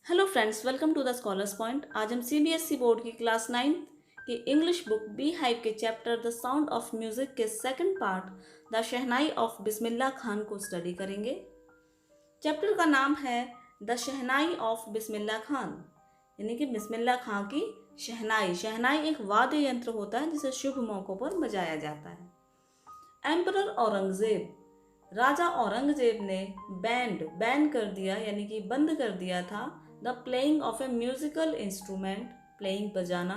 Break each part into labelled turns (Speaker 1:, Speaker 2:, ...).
Speaker 1: Hello friends, welcome to the scholars point. आज हम CBSE board की क्लास 9 की इंग्लिश बुक बी हाइव के chapter the sound of music के second part the shehnai of Bismillah Khan को study करेंगे। चैप्टर का नाम है द शहनाई ऑफ बिस्मिल्लाह खान, यानी कि बिस्मिल्लाह खान की शहनाई। शहनाई एक वाद्य यंत्र होता है जिसे शुभ मौक़ों पर बजाया जाता है। एम्परर औरंगजेब, राजा औरंगजेब ने बैन कर दिया, यानी कि बंद कर दिया था the playing of A musical instrument, playing बजाना,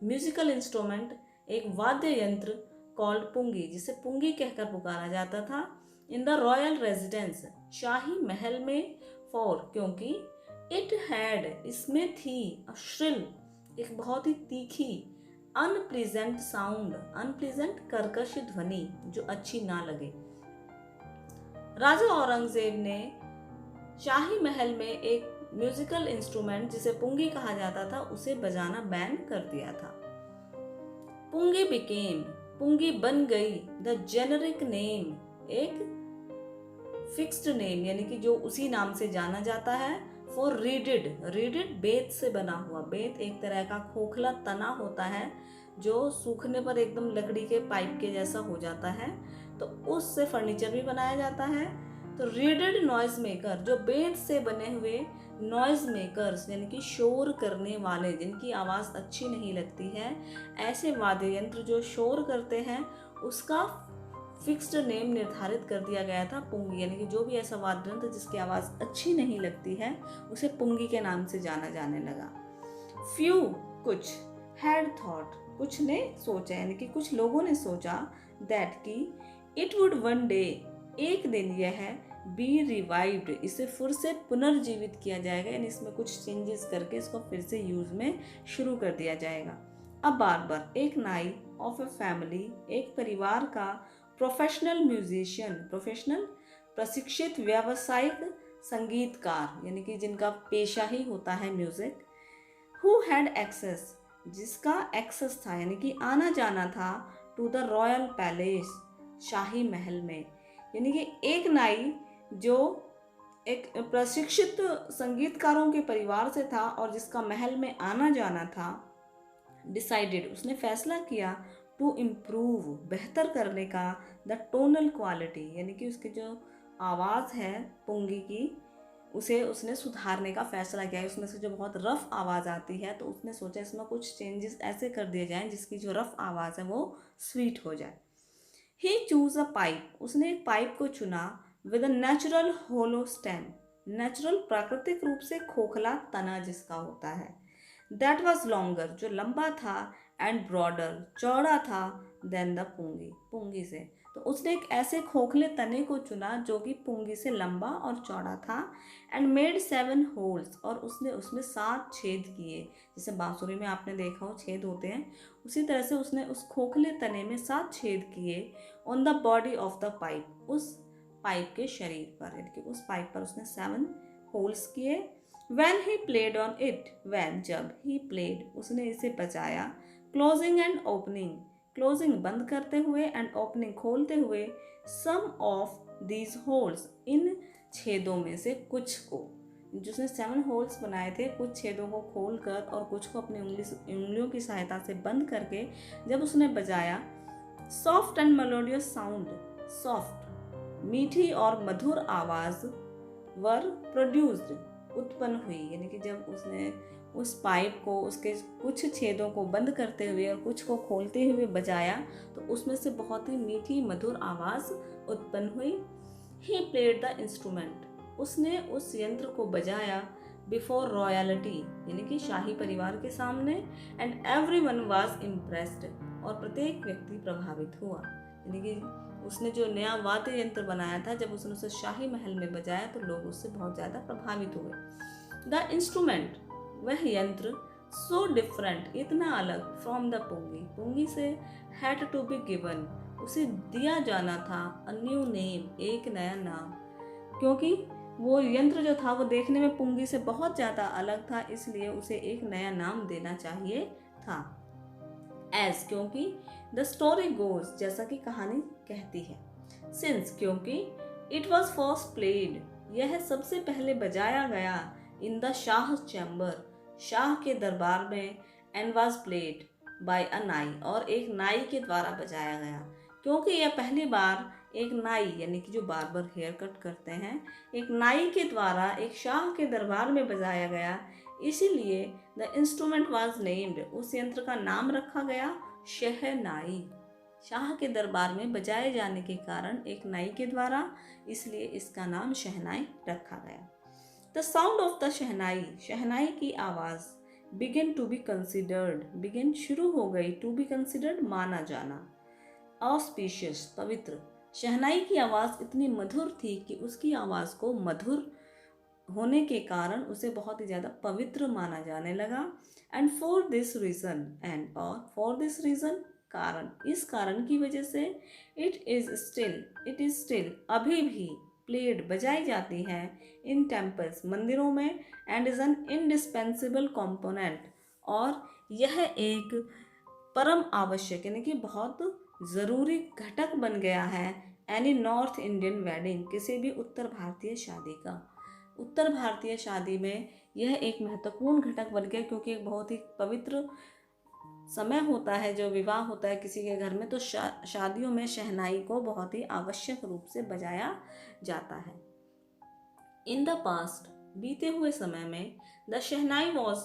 Speaker 1: म्यूजिकल इंस्ट्रूमेंट एक वाद्य यंत्र कॉल्ड पुंगी, जिसे पुंगी कहकर पुकारा जाता था, इन द रॉयल रेजिडेंस, शाही महल में, फॉर क्योंकि, इट हैड इसमें थी, श्रिल एक बहुत ही तीखी, अनप्लीजेंट साउंड अनप्लीजेंट कर्कश ध्वनि जो अच्छी ना लगे। राजा औरंगजेब ने शाही महल में एक म्यूजिकल इंस्ट्रूमेंट जिसे पुंगी कहा जाता था उसे बजाना बैन कर दिया था। पुंगी बिकेम, पुंगी बन गई, द जेनरिक नेम एक फिक्स्ड नेम, यानी कि जो उसी नाम से जाना जाता है, फॉर रीडेड। रीडेड बेत से बना हुआ, बेत एक तरह का खोखला तना होता है जो सूखने पर एकदम लकड़ी के पाइप के जैसा हो जाता है, तो उससे फर्नीचर भी बनाया जाता है। तो रीडेड नॉइज मेकर, जो बेत से बने हुए नॉइज मेकर्स, यानी कि शोर करने वाले जिनकी आवाज़ अच्छी नहीं लगती है, ऐसे वाद्य यंत्र जो शोर करते हैं, उसका फिक्स्ड नेम निर्धारित कर दिया गया था पुंगी, यानी कि जो भी ऐसा वाद्य यंत्र जिसकी आवाज़ अच्छी नहीं लगती है उसे पुंगी के नाम से जाना जाने लगा। फ्यू कुछ, हैड थॉट कुछ ने सोचा, यानी कि कुछ लोगों ने सोचा, दैट की इट वुड वन डे एक दिन यह बी रिवाइव्ड इसे फिर से पुनर्जीवित किया जाएगा, यानी इसमें कुछ चेंजेस करके इसको फिर से यूज में शुरू कर दिया जाएगा। अब बार एक नाई ऑफ ए फैमिली एक परिवार का प्रोफेशनल म्यूजिशियन, प्रोफेशनल प्रशिक्षित व्यावसायिक संगीतकार, यानी कि जिनका पेशा ही होता है म्यूजिक, हु हैड एक्सेस जिसका एक्सेस था, यानी कि आना जाना था, टू द रॉयल पैलेस शाही महल में, यानी कि एक नाई जो एक प्रशिक्षित संगीतकारों के परिवार से था और जिसका महल में आना जाना था, डिसाइडेड उसने फैसला किया, टू इम्प्रूव बेहतर करने का, द टोनल क्वालिटी, यानी कि उसकी जो आवाज़ है पुंगी की उसे उसने सुधारने का फैसला किया। उसमें से जो बहुत रफ़ आवाज़ आती है तो उसने सोचा इसमें कुछ चेंजेस ऐसे कर दिए जाएं जिसकी जो रफ़ आवाज़ है वो स्वीट हो जाए। ही चूज़ अ पाइप, उसने एक पाइप को चुना, with a natural hollow stem, natural प्राकृतिक रूप से खोखला तना जिसका होता है, दैट वॉज लॉन्गर जो लंबा था, एंड ब्रॉडर चौड़ा था, देन द पुंगी, पुंगी से। तो उसने एक ऐसे खोखले तने को चुना जो कि पुंगी से लंबा और चौड़ा था, एंड मेड 7 होल्स और उसने उसमें 7 छेद किए, जैसे बांसुरी में आपने देखा हो छेद होते हैं, उसी तरह से उसने उस खोखले तने में 7 छेद किए, on the body of the pipe, उस पाइप के शरीर पर, यानी कि उस पाइप पर उसने 7 होल्स किए। When he played on it, when जब he played उसने इसे बजाया, closing and opening, closing बंद करते हुए and opening खोलते हुए, some of these holes इन छेदों में से कुछ को, जिसने 7 होल्स बनाए थे, कुछ छेदों को खोलकर और कुछ को अपनी उंगलियों की सहायता से बंद करके जब उसने बजाया, soft and melodious sound, soft मीठी और मधुर आवाज़, वर प्रोड्यूस्ड उत्पन्न हुई, यानी कि जब उसने उस पाइप को उसके कुछ छेदों को बंद करते हुए और कुछ को खोलते हुए बजाया तो उसमें से बहुत ही मीठी मधुर आवाज़ उत्पन्न हुई। ही प्लेड द इंस्ट्रूमेंट, उसने उस यंत्र को बजाया, बिफोर रॉयलिटी यानी कि शाही परिवार के सामने, एंड एवरीवन वाज इम्प्रेस्ड और प्रत्येक व्यक्ति प्रभावित हुआ, यानी कि उसने जो नया वाद्य यंत्र बनाया था जब उसने उसे शाही महल में बजाया तो लोग उससे बहुत ज़्यादा प्रभावित हुए। द इंस्ट्रूमेंट वह यंत्र, सो डिफरेंट इतना अलग, फ्रॉम द पुंगी पुंगी से, हैड टू बी गिवन उसे दिया जाना था, अ न्यू नेम एक नया नाम, क्योंकि वो यंत्र जो था वो देखने में पुंगी से बहुत ज़्यादा अलग था, इसलिए उसे एक नया नाम देना चाहिए था। एज क्योंकि, द स्टोरी गोज जैसा कि कहानी कहती है, सिंस क्योंकि, इट वॉज फर्स्ट प्लेड यह सबसे पहले बजाया गया, in the Shah chamber, Shah के दरबार में, एंड वॉज प्लेड बाय अ नाई, और एक नाई के द्वारा बजाया गया। क्योंकि यह पहली बार एक नाई यानी कि जो बार्बर हेयर कट करते हैं, एक नाई के द्वारा एक शाह के दरबार में बजाया गया, इसीलिए द इंस्ट्रूमेंट वॉज नेम्ड, उस यंत्र का नाम रखा गया शहनाई। शाह के दरबार में बजाए जाने के कारण एक नाई के द्वारा, इसलिए इसका नाम शहनाई रखा गया। The sound of the shehnai, shehnai की आवाज़, begin to be considered, begin शुरू हो गई, टू बी कंसिडर्ड माना जाना, ऑस्पिशियस पवित्र। शहनाई की आवाज़ इतनी मधुर थी कि उसकी आवाज़ को मधुर होने के कारण उसे बहुत ही ज़्यादा पवित्र माना जाने लगा। And for this reason, and और फॉर दिस रीज़न कारण, इस कारण की वजह से, इट इज़ स्टिल अभी भी, प्लेड बजाई जाती है, इन टेम्पल्स मंदिरों में, and is an indispensable component, और यह एक परम आवश्यक यानी कि बहुत ज़रूरी घटक बन गया है एनी नॉर्थ इंडियन वेडिंग, किसी भी उत्तर भारतीय शादी का। उत्तर भारतीय शादी में यह एक महत्वपूर्ण घटक बन गया, क्योंकि एक बहुत ही पवित्र समय होता है जो विवाह होता है किसी के घर में, तो शादियों में शहनाई को बहुत ही आवश्यक रूप से बजाया जाता है। इन द पास्ट, बीते हुए समय में, the shehnai was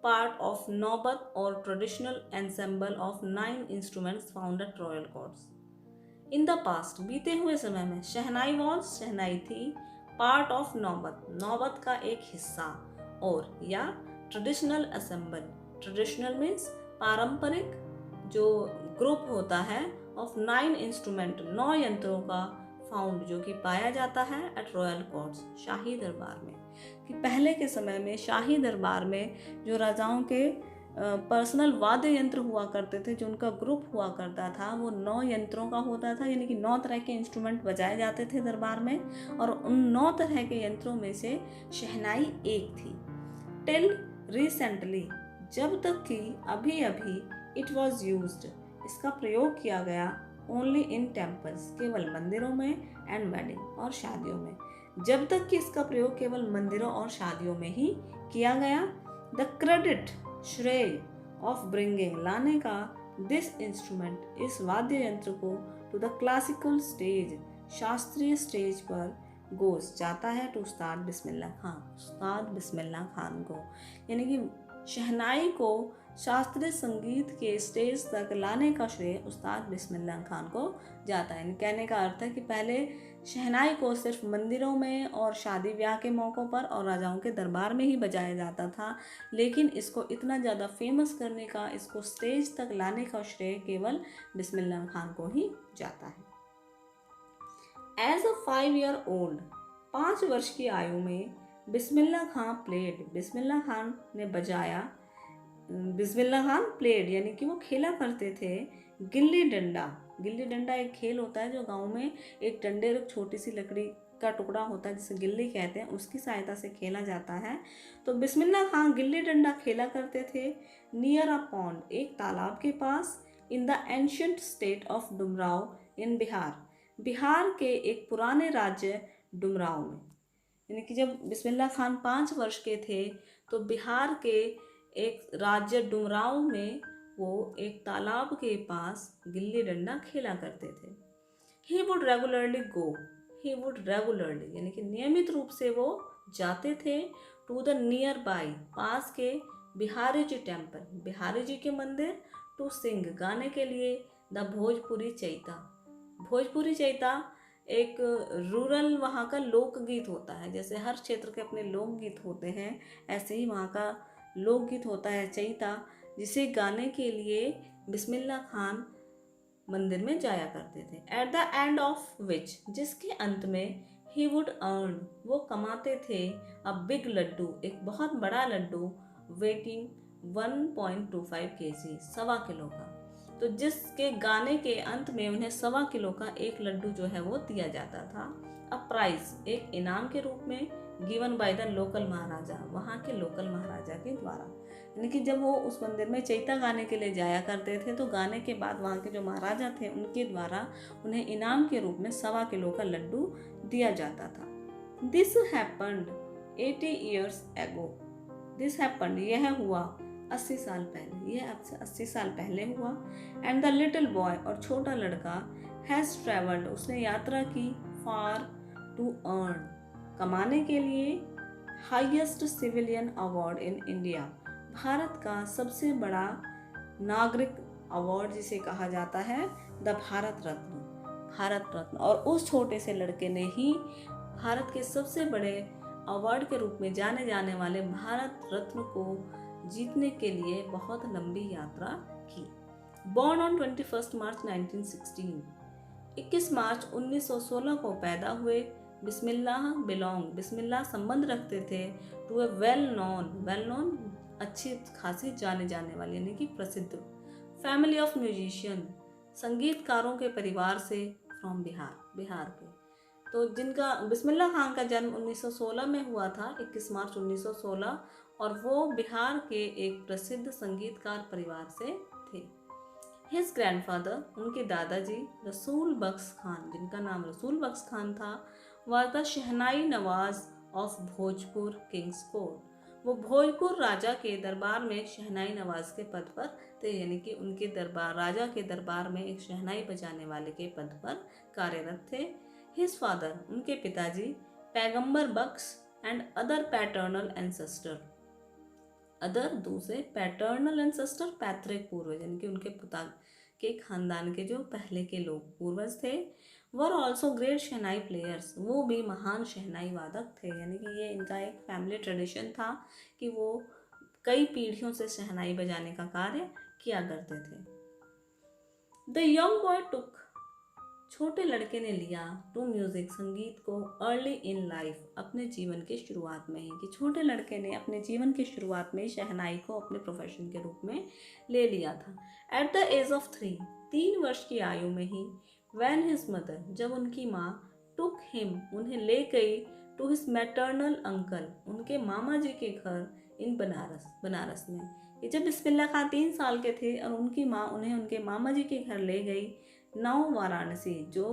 Speaker 1: part of नौबत और traditional ensemble of 9 instruments found at royal courts. In the past, बीते हुए समय में, शहनाई वॉज, शहनाई थी, पार्ट ऑफ नौबत, नौबत का एक हिस्सा, और या ट्रेडिशनल असेंबल, ट्रेडिशनल मीन्स पारंपरिक, जो ग्रुप होता है, ऑफ 9 इंस्ट्रूमेंट, 9 यंत्रों का, फाउंड जो कि पाया जाता है, एट रॉयल कोर्ट्स, शाही दरबार में। कि पहले के समय में शाही दरबार में जो राजाओं के पर्सनल वाद्य यंत्र हुआ करते थे, जो उनका ग्रुप हुआ करता था, वो 9 यंत्रों का होता था, यानी कि 9 तरह के इंस्ट्रूमेंट बजाए जाते थे दरबार में, और उन 9 तरह के यंत्रों में से शहनाई एक थी। टिल रिसेंटली, जब तक कि अभी अभी, इट वॉज यूज्ड, इसका प्रयोग किया गया, ओनली इन टेम्पल्स, केवल मंदिरों में, एंड वेडिंग, और शादियों में। जब तक कि इसका प्रयोग केवल मंदिरों और शादियों में ही किया गया। द क्रेडिट, श्रेय, ऑफ ब्रिंगिंग, लाने का, दिस इंस्ट्रूमेंट, इस वाद्य यंत्र को, टू द क्लासिकल स्टेज, शास्त्रीय स्टेज पर, गोस, जाता है, टू उस्ताद बिस्मिल्लाह खान, उस्ताद बिस्मिल्लाह खान को, यानी कि शहनाई को शास्त्रीय संगीत के स्टेज तक लाने का श्रेय उस्ताद बिस्मिल्लाह खान को जाता है। कहने का अर्थ है कि पहले शहनाई को सिर्फ मंदिरों में और शादी ब्याह के मौक़ों पर और राजाओं के दरबार में ही बजाया जाता था, लेकिन इसको इतना ज़्यादा फेमस करने का, इसको स्टेज तक लाने का श्रेय केवल बिस्मिल्लाह खान को ही जाता है। एज अ 5 ईयर ओल्ड, 5 वर्ष की आयु में, बिस्मिल्लाह खान प्लेड, बिस्मिल्लाह खान ने बजाया, बिस्मिल्लाह खान प्लेड यानी कि वो खेला करते थे, गिल्ली डंडा। गिल्ली डंडा एक खेल होता है जो गांव में एक डंडे और एक छोटी सी लकड़ी का टुकड़ा होता है जिसे गिल्ली कहते हैं, उसकी सहायता से खेला जाता है। तो बिस्मिल्लाह खान गिल्ली डंडा खेला करते थे नियर अ पॉन्ड, एक तालाब के पास, in the ancient state of Dumraon in Bihar, Bihar के एक पुराने राज्य डुमराव में। यानी कि जब बिस्मिल्लाह खान 5 वर्ष के थे तो बिहार के एक राज्य डुमराव में वो एक तालाब के पास गिल्ली डंडा खेला करते थे। He would regularly go, he would regularly यानी कि नियमित रूप से वो जाते थे, टू द नियर बाय, पास के, बिहारी जी टेम्पल, बिहारी जी के मंदिर, टू सिंग, गाने के लिए, द भोजपुरी चैता। भोजपुरी चैता एक रूरल वहाँ का लोकगीत होता है, जैसे हर क्षेत्र के अपने लोकगीत होते हैं, ऐसे ही वहाँ का लोकगीत होता है चैता, जिसे गाने के लिए बिस्मिल्लाह खान मंदिर में जाया करते थे। At the end of which, जिसके अंत में, ही वुड अर्न, वो कमाते थे, अ बिग लड्डू, एक बहुत बड़ा लड्डू, वेटिंग 1.25 kg, 1.25 किलो का। तो जिसके गाने के अंत में उन्हें 1.25 किलो का एक लड्डू जो है वो दिया जाता था, अ प्राइज, एक इनाम के रूप में, गिवन बाय द लोकल महाराजा, वहाँ के लोकल महाराजा के द्वारा। यानी कि जब वो उस मंदिर में चैता गाने के लिए जाया करते थे तो गाने के बाद वहाँ के जो महाराजा थे उनके द्वारा उन्हें इनाम के रूप में 1.25 किलो का लड्डू दिया जाता था। This happened 80 years ago. This happened, यह हुआ 80 साल पहले, यह अब से 80 साल पहले हुआ. And the little boy, और छोटा लड़का, has traveled, उसने यात्रा की, far to earn, कमाने के लिए, highest civilian award in India, Bharat का सबसे बड़ा नागरिक अवार्ड जिसे कहा जाता है द भारत रत्न, भारत रत्न. और उस छोटे से लड़के ने ही भारत के सबसे बड़े अवार्ड के रूप में जाने जाने वाले भारत रत्न को जीतने के लिए बहुत लंबी यात्रा की. बॉर्न ऑन 21 मार्च 1916, 21 मार्च 1916 को पैदा हुए. बिस्मिल्लाह संबंध रखते थे टू ए वेल नोन अच्छी खासी जाने जाने वाली यानी कि प्रसिद्ध फैमिली ऑफ म्यूजिशियन, संगीतकारों के परिवार से, फ्रॉम बिहार के. तो जिनका बिस्मिल्लाह खान का जन्म 1916 में हुआ था, 21 मार्च 1916, और वो बिहार के एक प्रसिद्ध संगीतकार परिवार से थे. हिज ग्रैंडफादर, उनके दादाजी, रसूल बख्श खान, जिनका नाम रसूल बख्श खान था, was the shehnai Nawaz of Bhojpur Kings court, वो भोजपुर राजा के दरबार में शहनाई नवाज के पद पर थे, यानी कि उनके दरबार, राजा के दरबार में एक शहनाई बजाने वाले के पद पर कार्यरत थे. हिज फादर, उनके पिताजी, Paigambar Bakhsh and other paternal ancestor, other दूसरे, पैटर्नल एंसेस्टर पैतृक पूर्वज, यानी कि उनके पिता के खानदान के जो पहले के लोग पूर्वज थे, were also great shehnai players, वो भी महान शहनाई वादक थे. यानी कि ये इनका एक फैमिली ट्रेडिशन था कि वो कई पीढ़ियों से शहनाई बजाने का कार्य किया करते थे. द यंग बॉय टुक, छोटे लड़के ने लिया, टू म्यूजिक, संगीत को, अर्ली इन लाइफ, अपने जीवन के शुरुआत में ही, कि छोटे लड़के ने अपने जीवन की शुरुआत में शहनाई को अपने प्रोफेशन के रूप में ले लिया था. एट द एज ऑफ 3 वर्ष की आयु में ही, व्हेन हिज मदर, जब उनकी माँ, टुक हिम, उन्हें ले गई, टू हिज मैटरनल अंकल, उनके मामा जी के घर, इन बनारस में. ये जब बिस्मिल्लाह खान 3 साल के थे और उनकी माँ उन्हें उनके मामा जी के घर ले गई, नाउ वाराणसी, जो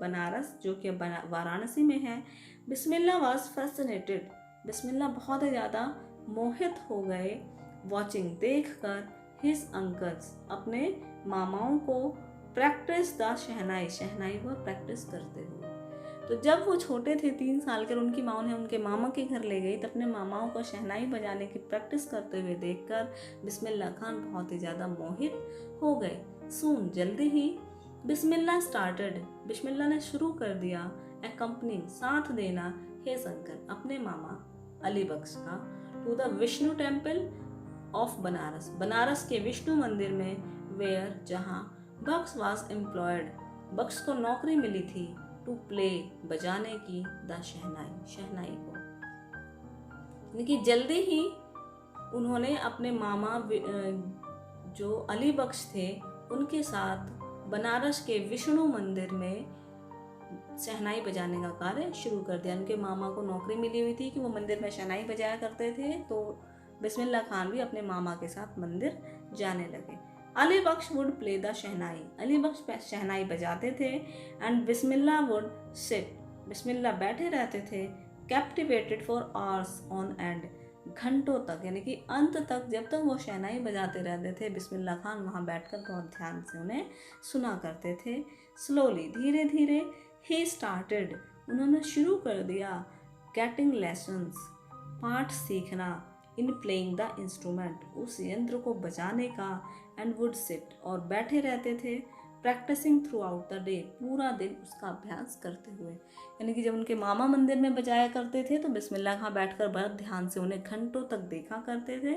Speaker 1: बनारस, जो कि वाराणसी में है. बिस्मिल्लाह वाज फैसिनेटेड, बिस्मिल्लाह बहुत ही ज़्यादा मोहित हो गए, वॉचिंग, देख कर, हिज अंकल्स, अपने मामाओं को, प्रैक्टिस द शहनाई को प्रैक्टिस करते हुए. तो जब वो छोटे थे 3 साल के, उनकी माँ उन्हें उनके मामा के घर ले गई, तो अपने मामाओं को शहनाई बजाने की प्रैक्टिस करते हुए देखकर बिस्मिल्लाह खान बहुत ही ज़्यादा मोहित हो गए. सून, जल्दी ही, बिस्मिल्लाह स्टार्टेड, बिस्मिल्लाह ने शुरू कर दिया, एक्कम्पनिंग, साथ देना, हिज अंकल, अपने मामा अली बख्श का, to the Vishnu temple of Banaras के विष्णु मंदिर में, वेयर, जहाँ, बख्श वाज एम्प्लॉयड, बख्श को नौकरी मिली थी, टू प्ले, बजाने की, द शहनाई को. यानी कि जल्दी ही उन्होंने अपने मामा जो अली बख्श थे उनके साथ बनारस के विष्णु मंदिर में शहनाई बजाने का कार्य शुरू कर दिया. उनके मामा को नौकरी मिली हुई थी कि वो मंदिर में शहनाई बजाया करते थे, तो बिस्मिल्लाह खान भी अपने मामा के साथ मंदिर जाने लगे. अली बख्श वुड प्ले द शहनाई, अली बख्श शहनाई बजाते थे, एंड बिस्मिल्लाह वुड सिट, बिस्मिल्लाह बैठे रहते थे, captivated for hours on and, घंटों तक, यानी कि अंत तक, जब तक वो शहनाई बजाते रहते थे, बिस्मिल्लाह खान वहाँ बैठकर बहुत ध्यान से उन्हें सुना करते थे. स्लोली, धीरे धीरे, ही स्टार्टेड, उन्होंने शुरू कर दिया, गेटिंग लेसन्स, पाठ सीखना, इन प्लेइंग द इंस्ट्रूमेंट, उस यंत्र को बजाने का, एंड वुड सिट, और बैठे रहते थे, practising throughout the day, पूरा दिन उसका अभ्यास करते हुए. यानी कि जब उनके मामा मंदिर में बजाया करते थे तो बिस्मिल्लाह खां बैठकर बहुत ध्यान से उन्हें घंटों तक देखा करते थे.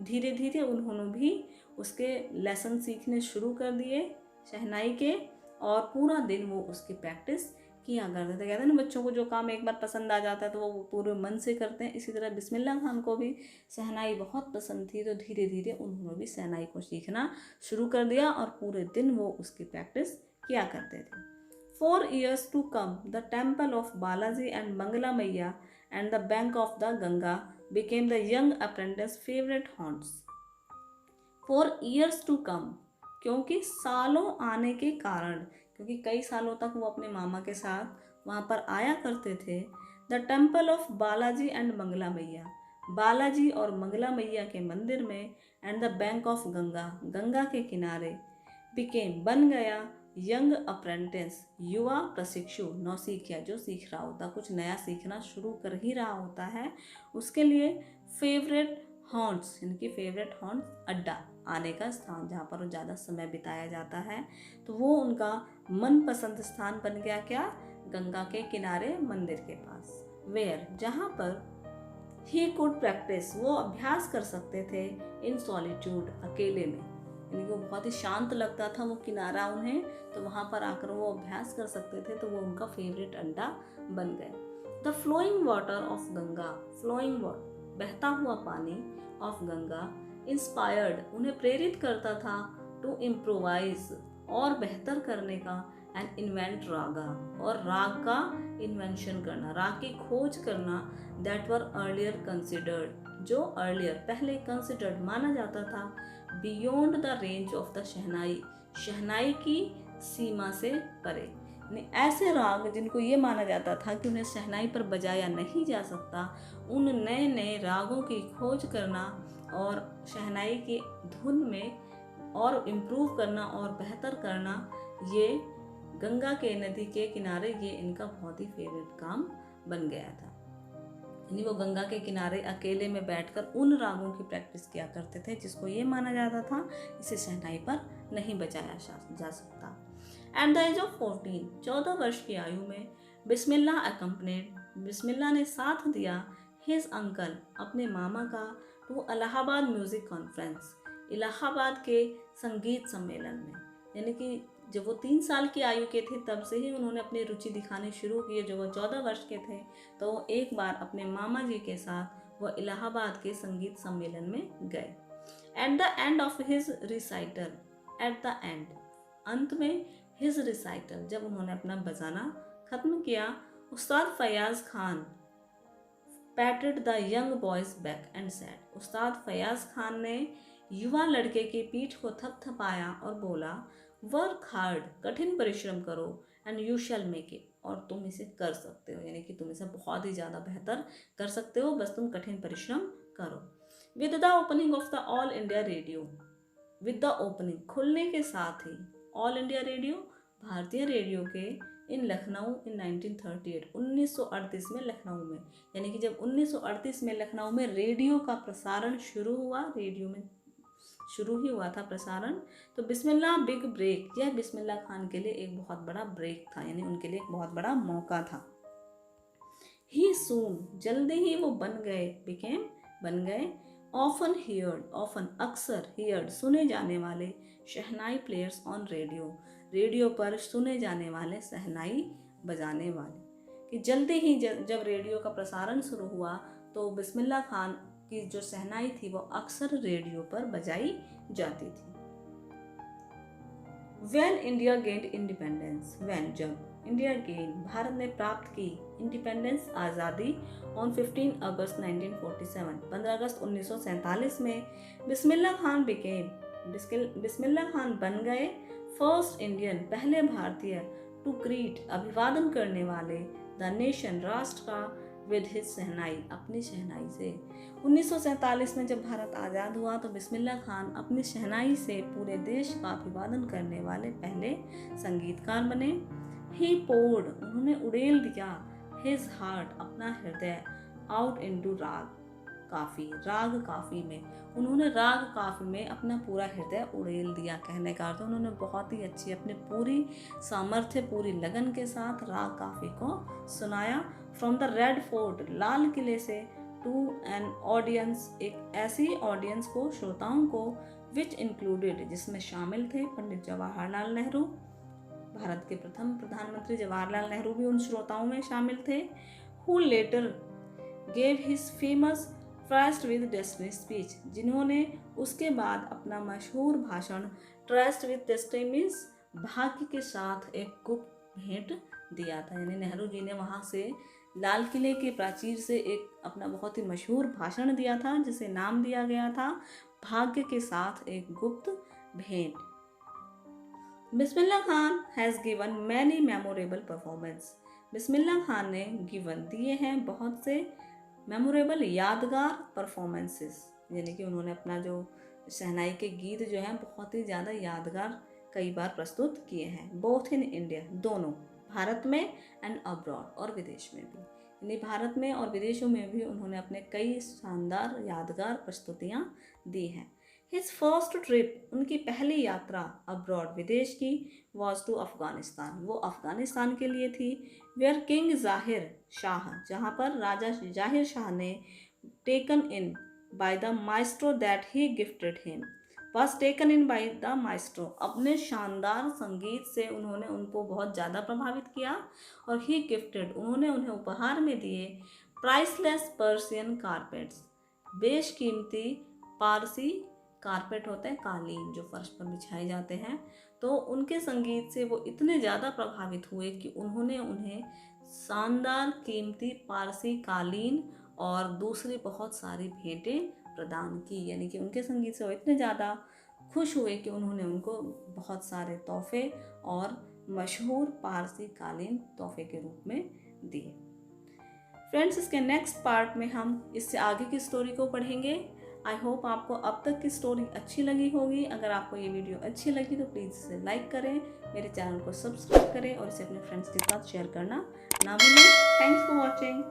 Speaker 1: धीरे धीरे उन्होंने भी उसके लेसन सीखने शुरू कर दिए शहनाई के, और पूरा दिन वो उसकी प्रैक्टिस किया करते थे. कहते हैं ना, बच्चों को जो काम एक बार पसंद आ जाता है तो वो पूरे मन से करते हैं. इसी तरह बिस्मिल्लाह खान को भी शहनाई बहुत पसंद थी, तो धीरे धीरे उन्होंने भी शहनाई को सीखना शुरू कर दिया और पूरे दिन वो उसकी प्रैक्टिस किया करते थे. 4 years to come, the temple of Balaji and Mangala Maiya and the bank of the Ganga became the young apprentice favorite haunts. 4 years to come, क्योंकि सालों आने के कारण, क्योंकि कई सालों तक वो अपने मामा के साथ वहाँ पर आया करते थे, the temple of Balaji and Mangala Maiya, Balaji और मंगला मैया के मंदिर में, and the bank of Ganga, Ganga के किनारे, बिकेम बन गया, यंग अप्रेंटिस, युवा प्रशिक्षु, नौसिखिया जो सीख रहा होता, कुछ नया सीखना शुरू कर ही रहा होता है, उसके लिए फेवरेट हॉन्ट्स, इनकी फेवरेट हॉन्ट्स अड्डा, आने का स्थान जहाँ पर ज़्यादा समय बिताया जाता है, तो वो उनका मनपसंद स्थान बन गया क्या, गंगा के किनारे मंदिर के पास, वेयर जहाँ पर ही कुड प्रैक्टिस, वो अभ्यास कर सकते थे, इन सॉलिट्यूड अकेले में, यानी कि वो बहुत ही शांत लगता था वो किनारा उन्हें, तो वहाँ पर आकर वो अभ्यास कर सकते थे, तो वो उनका फेवरेट अड्डा बन गए। The flowing water of Ganga, flowing water बहता हुआ पानी, ऑफ गंगा, इंस्पायर्ड उन्हें प्रेरित करता था, टू इम्प्रोवाइज और बेहतर करने का, एंड इन्वेंट रागा और राग का इन्वेंशन करना, राग की खोज करना, दैट वर अर्लियर कंसिडर्ड जो अर्लियर पहले कंसिडर्ड माना जाता था, beyond the range of the shehnai, shehnai की सीमा से परे, ऐसे राग जिनको ये माना जाता था कि उन्हें शहनाई पर बजाया नहीं जा सकता, उन नए नए रागों की खोज करना और शहनाई की धुन में और इम्प्रूव करना और बेहतर करना, ये गंगा के नदी के किनारे ये इनका बहुत ही फेवरेट काम बन गया था। यानी वो गंगा के किनारे अकेले में बैठकर उन रागों की प्रैक्टिस किया करते थे जिसको ये माना जाता था इसे शहनाई पर नहीं बजाया जा सकता। एट द एज ऑफ 14, 14 वर्ष की आयु में, बिस्मिल्लाह अकम्पनीड, बिस्मिल्लाह ने साथ दिया, हिज अंकल अपने मामा का, to Allahabad music conference, Allahabad के संगीत सम्मेलन में, यानी कि जब वो 3 साल की आयु के थे तब से ही उन्होंने अपनी रुचि दिखानी शुरू की। जब वो 14 वर्ष के थे तो वो एक बार अपने मामा जी के साथ वो इलाहाबाद के संगीत सम्मेलन में गए। At the end of his recital, at the end अंत में, हिज रिसाइटल जब उन्होंने अपना बजाना खत्म किया, Ustad Fayaz Khan patted the young boys back and said, Ustad Fayaz Khan ने युवा लड़के की पीठ को थपथपाया और बोला, वर्क हार्ड, कठिन परिश्रम करो, and you shall make it, और तुम इसे कर सकते हो, यानी कि तुम इसे बहुत ही ज़्यादा बेहतर कर सकते हो, बस तुम कठिन परिश्रम करो। With the opening of the all India radio, with the opening खुलने के साथ ही, ऑल इंडिया रेडियो भारतीय रेडियो के, इन लखनऊ इन 1938, 1938 में लखनऊ में, यानी कि जब 1938 में लखनऊ में रेडियो का प्रसारण शुरू हुआ, रेडियो में शुरू ही हुआ था प्रसारण, तो बिस्मिल्लाह बिग ब्रेक, यह बिस्मिल्लाह खान के लिए एक बहुत बड़ा ब्रेक था, यानी उनके लिए एक बहुत बड़ा मौका था। ही सून जल्दी ही वो बन गए, बिकेम बन गए, ऑफन हियर्ड, ऑफन अक्सर, हियर्ड सुने जाने वाले, शहनाई प्लेयर्स ऑन रेडियो, रेडियो पर सुने जाने वाले शहनाई बजाने वाले, कि जल्दी ही जब रेडियो का प्रसारण शुरू हुआ तो बिस्मिल्लाह खान की जो शहनाई थी वो अक्सर रेडियो पर बजाई जाती थी। When India gained independence, when जब इंडिया गेन भारत ने प्राप्त की इंडिपेंडेंस आज़ादी ऑन 15 अगस्त 1947, 15 अगस्त 1947 में, बिस्मिल्लाह खान बिस्मिल्लाह खान बन गए फर्स्ट इंडियन, पहले भारतीय, टू ग्रीट अभिवादन करने वाले, द नेशन राष्ट्र का, विद हिज शहनाई अपनी शहनाई से। 1947 में जब भारत आज़ाद हुआ तो बिस्मिल्लाह खान अपनी शहनाई से पूरे देश का अभिवादन करने वाले पहले संगीतकार बने। ही पोर्ड उन्होंने उड़ेल दिया, हिज हार्ट अपना हृदय, आउट इनटू राग काफ़ी, राग काफ़ी में उन्होंने राग काफ़ी में अपना पूरा हृदय उड़ेल दिया। कहने का अर्थ उन्होंने बहुत ही अच्छी अपनी पूरी सामर्थ्य, पूरी लगन के साथ राग काफ़ी को सुनाया। फ्रॉम द रेड फोर्ट, लाल किले से, टू एन ऑडियंस, एक ऐसी ऑडियंस को, श्रोताओं को, विच इंक्लूडेड जिसमें शामिल थे पंडित जवाहरलाल नेहरू, भारत के प्रथम प्रधानमंत्री जवाहरलाल नेहरू भी उन श्रोताओं में शामिल थे। Who letter gave his famous trust with destiny speech, जिन्होंने उसके बाद अपना मशहूर भाषण ट्रस्ट विद डेस्टिनी मीन्स भाग्य के साथ एक गुप्त भेंट दिया था। यानी नेहरू जी ने वहाँ से लाल किले के प्राचीर से एक अपना बहुत ही मशहूर भाषण दिया था जिसे नाम दिया गया था भाग्य के साथ एक गुप्त भेंट। Bismillah Khan has given many memorable performance, Bismillah Khan ने दिए हैं बहुत से मेमोरेबल यादगार परफॉर्मेंसेस, यानी कि उन्होंने अपना जो शहनाई के गीत जो हैं बहुत ही ज़्यादा यादगार कई बार प्रस्तुत किए हैं, बोथ इन इंडिया, दोनों भारत में एंड अब्रॉड, और विदेश में भी, यानी भारत में और विदेशों में भी उन्होंने अपने कई शानदार यादगार प्रस्तुतियाँ दी हैं। हिज फर्स्ट ट्रिप, उनकी पहली यात्रा अब्रॉड, विदेश की, वॉज टू अफ़गानिस्तान, वो अफ़गानिस्तान के लिए थी। वेयर किंग जाहिर शाह, जहाँ पर राजा जाहिर शाह ने taken in by the maestro that he gifted him, was taken in by the maestro, अपने शानदार संगीत से उन्होंने उनको बहुत ज़्यादा प्रभावित किया, और ही गिफ्टेड, उन्होंने उन्हें उपहार में दिए प्राइसलेस पर्शियन कारपेट्स, बेशकीमती पारसी कारपेट होते हैं, कालीन जो फर्श पर बिछाए जाते हैं। तो उनके संगीत से वो इतने ज़्यादा प्रभावित हुए कि उन्होंने उन्हें शानदार कीमती पारसी कालीन और दूसरी बहुत सारी भेंटें प्रदान की, यानी कि उनके संगीत से वो इतने ज़्यादा खुश हुए कि उन्होंने उनको बहुत सारे तोहफे और मशहूर पारसी कालीन तोहफे के रूप में दिए। फ्रेंड्स, इसके नेक्स्ट पार्ट में हम इससे आगे की स्टोरी को पढ़ेंगे। आई होप आपको अब तक की स्टोरी अच्छी लगी होगी। अगर आपको ये वीडियो अच्छी लगी तो प्लीज़ इसे लाइक करें, मेरे चैनल को सब्सक्राइब करें और इसे अपने फ्रेंड्स के साथ शेयर करना ना भूलें। Thanks for watching.